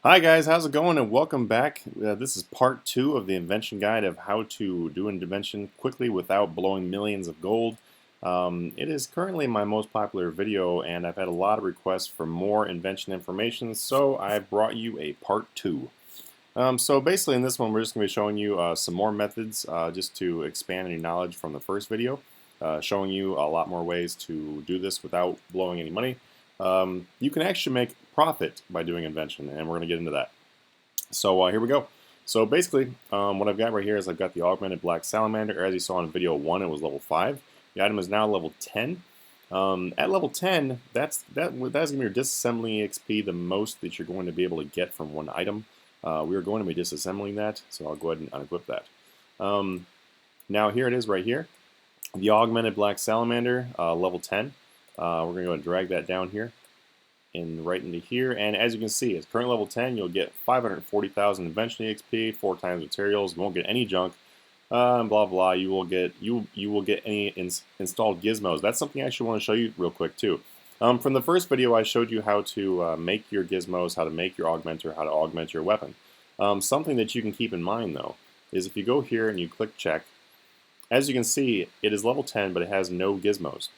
Hi guys, how's it going and welcome back. This is part 2 of the invention guide of how to do an invention quickly without blowing millions of gold. It is currently my most popular video and I've had a lot of requests for more invention information, so I brought you a part 2. So basically in this one we're just going to be showing you some more methods just to expand your knowledge from the first video, showing you a lot more ways to do this without blowing any money. You can actually make profit by doing invention, and we're going to get into that. So here we go. So basically, what I've got right here is I've got the Augmented Black Salamander. As you saw in video 1, it was level 5. The item is now level 10. At level 10, that's going to be your disassembling XP, the most that you're going to be able to get from one item. We are going to be disassembling that, so I'll go ahead and unequip that. Now here it is right here. The Augmented Black Salamander, level 10. We're going to go and drag that down here and right into here, and as you can see, at current level 10 you'll get 540,000 invention XP, 4 times materials, you won't get any junk, and blah blah. You will get any installed gizmos. That's something I actually want to show you real quick too. From the first video I showed you how to make your gizmos, how to make your augmenter, how to augment your weapon. Something that you can keep in mind though is if you go here and you click check, as you can see it is level 10 but it has no gizmos.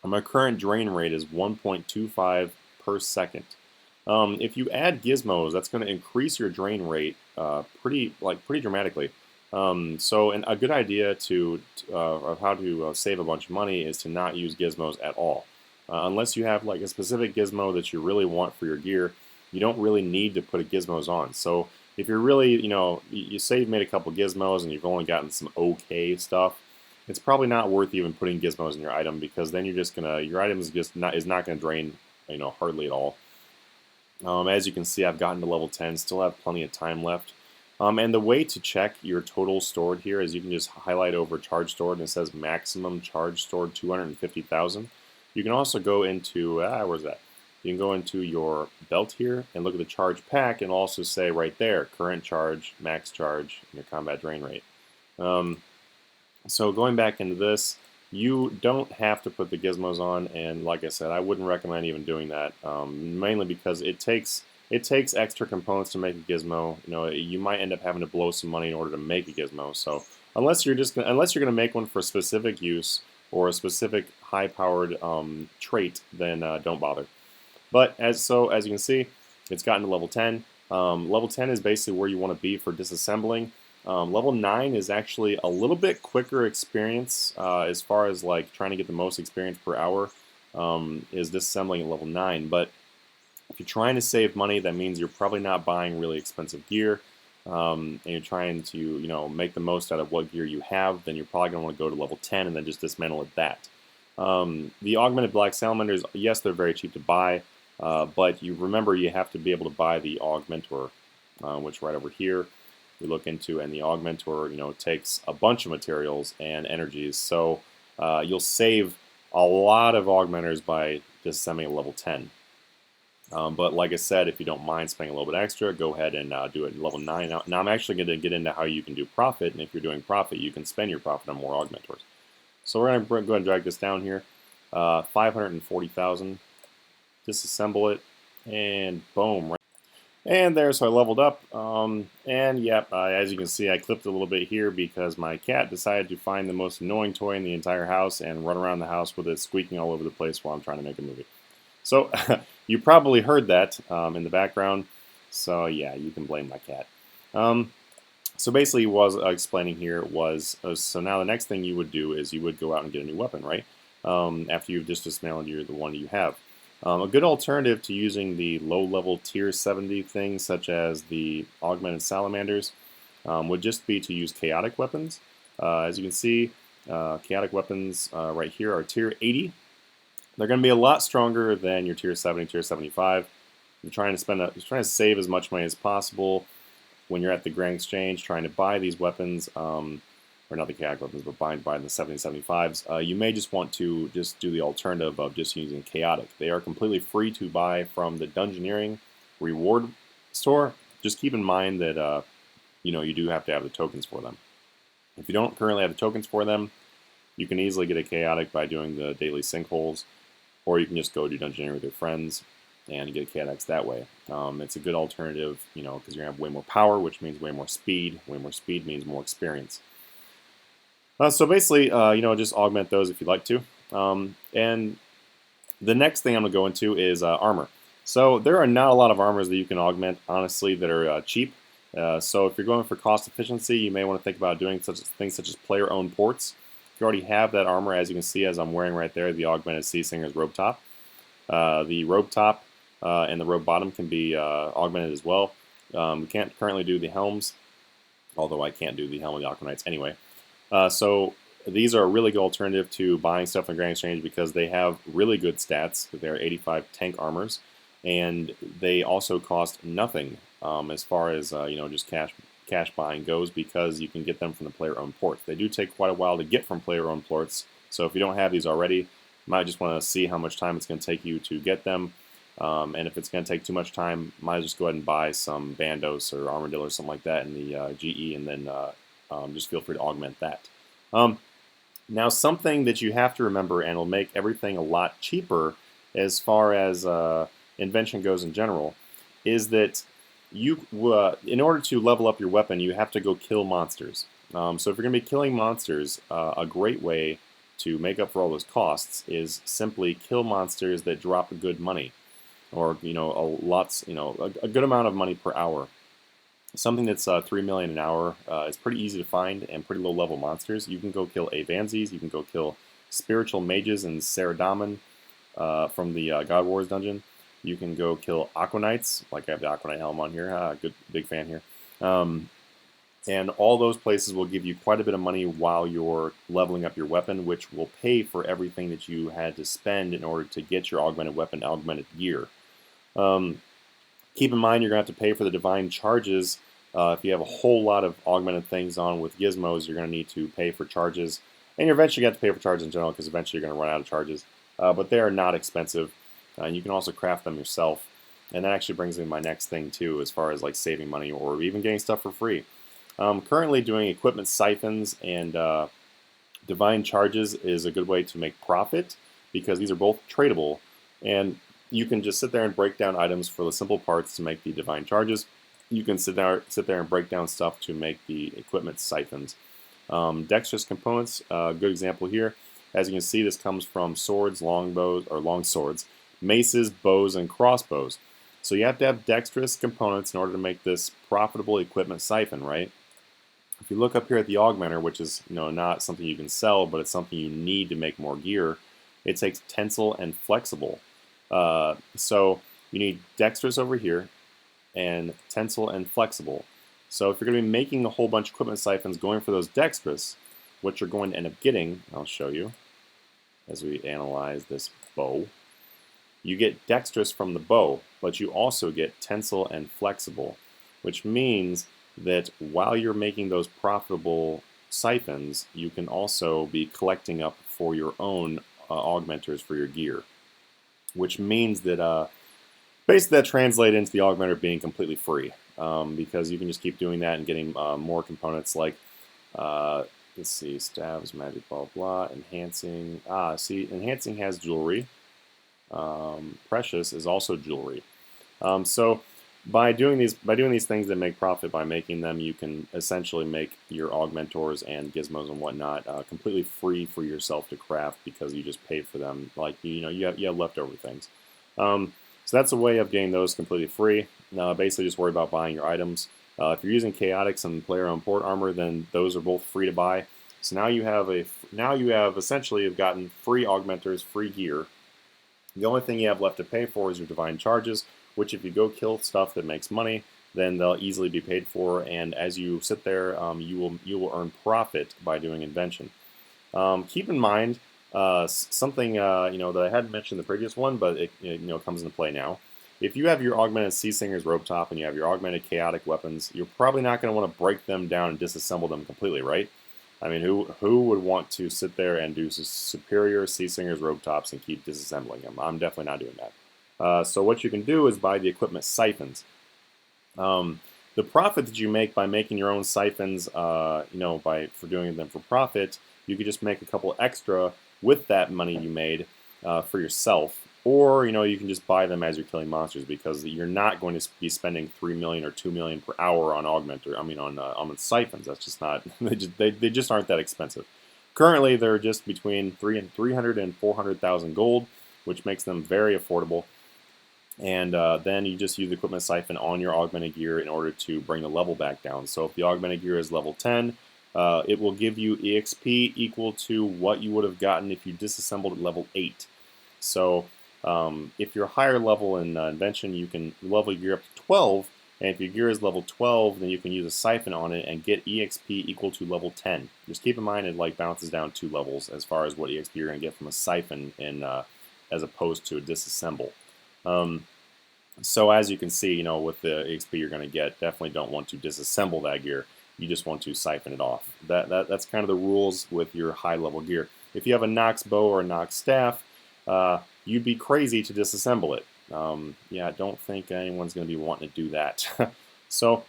My current drain rate is 1.25 per second. If you add gizmos, that's going to increase your drain rate pretty dramatically. So a good idea of how to save a bunch of money is to not use gizmos at all. Unless you have like a specific gizmo that you really want for your gear, you don't really need to put gizmos on. So if you're really, you say you've made a couple gizmos and you've only gotten some okay stuff, it's probably not worth even putting gizmos in your item, because then your item is not gonna drain, hardly at all. As you can see, I've gotten to level 10, still have plenty of time left. And the way to check your total stored here is you can just highlight over charge stored, and it says maximum charge stored 250,000. You can also go into where's that? You can go into your belt here and look at the charge pack, and also say right there current charge, max charge, and your combat drain rate. So going back into this, you don't have to put the gizmos on, and like I said, I wouldn't recommend even doing that, mainly because it takes extra components to make a gizmo. You might end up having to blow some money in order to make a gizmo. So unless you're gonna make one for specific use or a specific high-powered trait, then don't bother. But as you can see, it's gotten to level 10. Level 10 is basically where you want to be for disassembling. Level 9 is actually a little bit quicker experience as far as like trying to get the most experience per hour, is disassembling at level 9. But if you're trying to save money, that means you're probably not buying really expensive gear, and you're trying to make the most out of what gear you have, then you're probably going to want to go to level 10 and then just dismantle at that. The Augmented Black Salamanders, yes, they're very cheap to buy, but you remember you have to be able to buy the Augmentor, which right over here we look into, and the Augmentor takes a bunch of materials and energies, so you'll save a lot of augmenters by disassembling at level 10. But like I said, if you don't mind spending a little bit extra, go ahead and do it at level 9. Now I'm actually going to get into how you can do profit, and if you're doing profit, you can spend your profit on more augmentors. So we're going to go ahead and drag this down here, 540,000, disassemble it, and boom. And there, so I leveled up, and yep, as you can see, I clipped a little bit here because my cat decided to find the most annoying toy in the entire house and run around the house with it squeaking all over the place while I'm trying to make a movie. So you probably heard that in the background, so yeah, you can blame my cat. So basically what I was explaining here was, so now the next thing you would do is you would go out and get a new weapon, right? After you've just dismantled the one you have. A good alternative to using the low-level tier 70 things, such as the Augmented Salamanders, would just be to use chaotic weapons. As you can see, chaotic weapons right here are tier 80. They're going to be a lot stronger than your tier 70, tier 75. You're trying to save as much money as possible when you're at the Grand Exchange, trying to buy these weapons. Or not the chaotic weapons, but buying the 70 75s, you may just want to just do the alternative of just using chaotic. They are completely free to buy from the Dungeoneering reward store. Just keep in mind that you do have to have the tokens for them. If you don't currently have the tokens for them, you can easily get a chaotic by doing the daily sinkholes, or you can just go do Dungeoneering with your friends. and you get a chaotic that way. It's a good alternative, you know, because you're gonna have way more power, which means way more speed. Way more speed means more experience. So basically, you know, just augment those if you'd like to. And the next thing I'm going to go into is armor. So there are not a lot of armors that you can augment, honestly, that are cheap. So if you're going for cost efficiency, you may want to think about doing things such as player-owned ports. If you already have that armor, as you can see, as I'm wearing right there, the Augmented Sea Singer's robe top. The robe top and the robe bottom can be augmented as well. We can't currently do the helms, although I can't do the helm of the Aquanites anyway. So these are a really good alternative to buying stuff in Grand Exchange because they have really good stats. They're 85 tank armors, and they also cost nothing as far as you know, just cash buying goes, because you can get them from the player-owned ports. They do take quite a while to get from player-owned ports, so if you don't have these already, you might just want to see how much time it's going to take you to get them. And if it's going to take too much time, might just go ahead and buy some Bandos or Armadillo or something like that in the GE, and then just feel free to augment that. Now, something that you have to remember, and will make everything a lot cheaper as far as invention goes in general, is that you, in order to level up your weapon, you have to go kill monsters. So if you're going to be killing monsters, a great way to make up for all those costs is simply kill monsters that drop good money, or you know, a good amount of money per hour. Something that's 3 million an hour is pretty easy to find, and pretty low level monsters. You can go kill Avanzes, you can go kill spiritual mages and Saradomin from the God Wars dungeon. You can go kill Aquanites, like I have the Aquanite helm on here. Good big fan here. And all those places will give you quite a bit of money while you're leveling up your weapon, which will pay for everything that you had to spend in order to get your augmented weapon, augmented gear. Keep in mind, you're going to have to pay for the divine charges. If you have a whole lot of augmented things on with gizmos, you're going to need to pay for charges. And you're eventually going to have to pay for charges in general, because eventually you're going to run out of charges. But they are not expensive. And you can also craft them yourself. And that actually brings me to my next thing, too, as far as like saving money or even getting stuff for free. Currently doing equipment siphons and divine charges is a good way to make profit, because these are both tradable. And you can just sit there and break down items for the simple parts to make the divine charges. You can sit there and break down stuff to make the equipment siphons. Dexterous components, good example here. As you can see, this comes from swords, longbows, or long swords, maces, bows, and crossbows. So you have to have dexterous components in order to make this profitable equipment siphon, right? If you look up here at the augmenter, which is, you know, not something you can sell, but it's something you need to make more gear, it takes tensile and flexible. So you need dexterous over here and tensile and flexible. So if you're going to be making a whole bunch of equipment siphons going for those dexterous, what you're going to end up getting, I'll show you as we analyze this bow. You get dexterous from the bow, but you also get tensile and flexible, which means that while you're making those profitable siphons, you can also be collecting up for your own augmenters for your gear. Which means that basically that translates into the augmenter being completely free, because you can just keep doing that and getting more components like, let's see, stabs, magic, blah, blah, enhancing. See, enhancing has jewelry. Precious is also jewelry. So by doing these things that make profit by making them, you can essentially make your augmentors and gizmos and whatnot completely free for yourself to craft, because you just pay for them. Like, you know, you have leftover things. So that's a way of getting those completely free. Basically, just worry about buying your items. If you're using chaotics and player-owned port armor, then those are both free to buy. So now you have essentially gotten free augmenters, free gear. The only thing you have left to pay for is your divine charges, which if you go kill stuff that makes money, then they'll easily be paid for. And as you sit there, you will earn profit by doing invention. Keep in mind something you know, that I hadn't mentioned in the previous one, but it, you know, comes into play now. If you have your Augmented Sea Singer's robe top and you have your augmented chaotic weapons, you're probably not going to want to break them down and disassemble them completely, right? I mean, who would want to sit there and do superior Sea Singer's robe tops and keep disassembling them? I'm definitely not doing that. So what you can do is buy the equipment siphons. The profit that you make by making your own siphons, you know, for doing them for profit, you could just make a couple extra with that money you made for yourself, or you can just buy them as you're killing monsters, because you're not going to be spending 3 million or 2 million per hour on Augmented. I mean on Siphons. That's just not they just aren't that expensive. Currently, they're just between 300 and 400,000 gold, which makes them very affordable. And then you just use the equipment siphon on your augmented gear in order to bring the level back down. So if the augmented gear is level 10, it will give you EXP equal to what you would have gotten if you disassembled at level 8. So if you're higher level in Invention, you can level your gear up to 12, and if your gear is level 12, then you can use a siphon on it and get EXP equal to level 10. Just keep in mind it bounces down 2 levels as far as what EXP you're going to get from a siphon as opposed to a disassemble. So as you can see, with the EXP you're going to get, definitely don't want to disassemble that gear. You just want to siphon it off. That's kind of the rules with your high level gear. If you have a Nox bow or a Nox staff, you'd be crazy to disassemble it. Yeah, I don't think anyone's going to be wanting to do that. So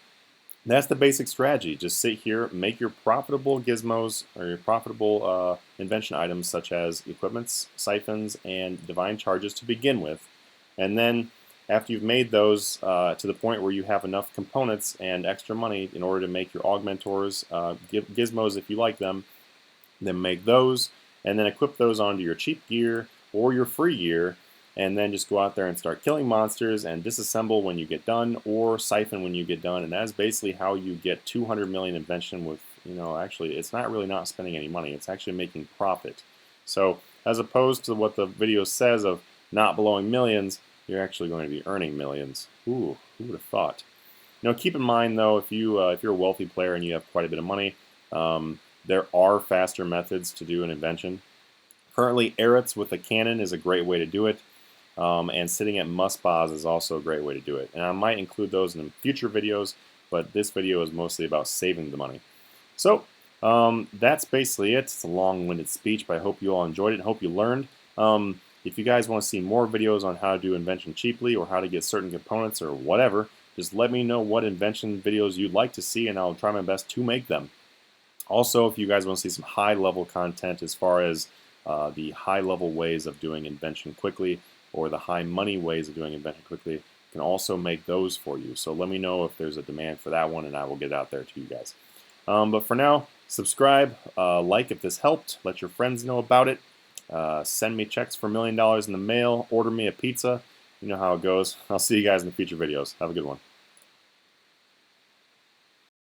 that's the basic strategy. Just sit here, make your profitable gizmos or your profitable invention items such as equipments, siphons, and divine charges to begin with. And then after you've made those to the point where you have enough components and extra money in order to make your augmentors, gizmos if you like them, then make those and then equip those onto your cheap gear or your free gear, and then just go out there and start killing monsters and disassemble when you get done, or siphon when you get done. And that's basically how you get 200 million invention with, actually it's not really not spending any money, it's actually making profit. So as opposed to what the video says of not blowing millions, you're actually going to be earning millions. Ooh, who would have thought? Keep in mind though, if you're a wealthy player and you have quite a bit of money, there are faster methods to do an invention. Currently, Arets with a cannon is a great way to do it, and sitting at Musbas is also a great way to do it. And I might include those in future videos, but this video is mostly about saving the money. So that's basically it. It's a long-winded speech, but I hope you all enjoyed it and hope you learned. If you guys want to see more videos on how to do invention cheaply or how to get certain components or whatever, just let me know what invention videos you'd like to see, and I'll try my best to make them. Also, if you guys want to see some high-level content as far as the high-level ways of doing invention quickly or the high-money ways of doing invention quickly, I can also make those for you. So let me know if there's a demand for that one, and I will get it out there to you guys. But for now, subscribe, like if this helped, let your friends know about it, send me checks for $1 million in the mail, order me a pizza. You know how it goes. I'll see you guys in the future videos. Have a good one.